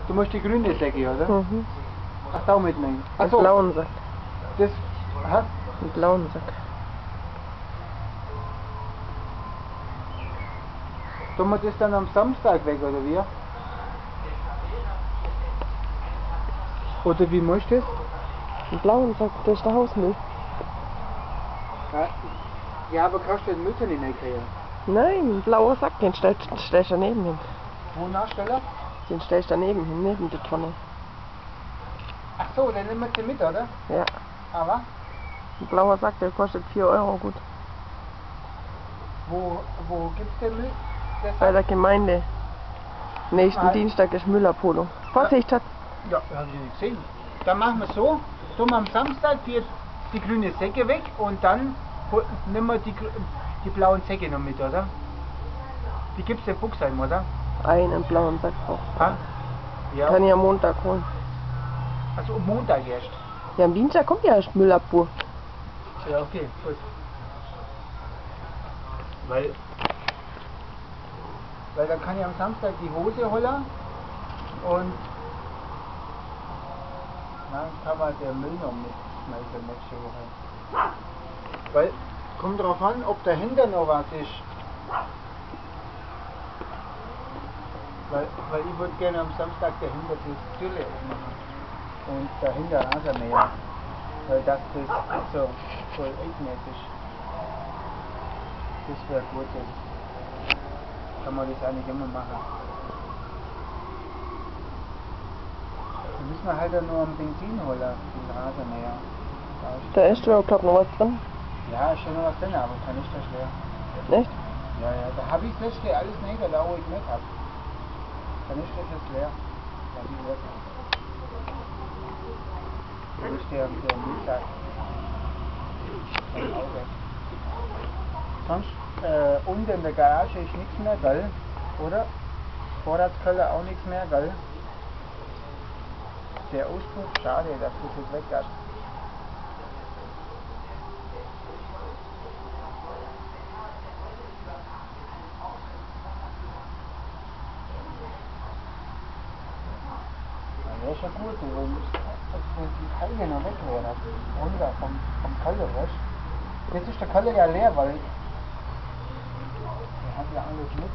Du musst die grüne Säcke, oder? Mhm. Ach, da mitnehmen. Ach Den so, blauen Sack. das, aha. Den blauen Sack. Tun wir das dann am Samstag weg, oder wie? Oder wie machst du das? Den blauen Sack, das ist der Hausmüll. Ja, aber kannst du den Müll nicht kriegen? Nein, ein blauer Sack, den stellst du daneben hin. Wo nachstellen? Den stellst du daneben hin, neben die Tonne. Ach so, dann nehmen wir den mit, oder? Ja. Aber Ein blauer Sack, der kostet 4 Euro gut. wo gibt's den Müll? Bei der Gemeinde. Nächsten Ah. Dienstag ist Müllerpolo. Vorsicht, Schatz. Ja, habe ich nicht gesehen. Dann machen wir so, tun wir am Samstag die grüne Säcke weg und dann nehmen wir die blauen Säcke noch mit, oder? Die gibt's in Buchsheim, oder? Einen blauen Sack braucht. Ha? Ja. Kann ich am Montag holen. Also am Montag erst. Ja, am Dienstag kommt ja erst Müllabfuhr. Ja, okay, gut. Weil dann kann ich am Samstag die Hose holen und dann kann man den Müll noch mitschmeißen nächste Woche. Weil, kommt drauf an, ob dahinter noch was ist. Weil ich würde gerne am Samstag dahinter das Zülle aufmachen. Und dahinter Rasenmäher. Weil das nicht so voll eckmäßig. Das wäre gut. Kann man das eigentlich immer machen. Dann müssen wir halt nur am Benzin holen, den Rasenmäher. Da ist schon, glaub noch was drin. Ja, ist schon noch was drin, aber kann ich das leer. Echt? Ja, da habe ich das letzte alles nicht, da wo ich nicht habe. Dann ist das jetzt leer. Ja, wie wird das? Da ist der Mittag. Im Auge. Sonst, unten in der Garage ist nichts mehr, gell? Oder? Vorratskeller auch nichts mehr, gell? Der Auspuff, schade, dass das jetzt weg hat. Das wäre schon gut, wenn die Kalge noch weg wäre. Runter vom Keller, weißt du? Jetzt ist der Keller ja leer, weil der hat ja alles mit.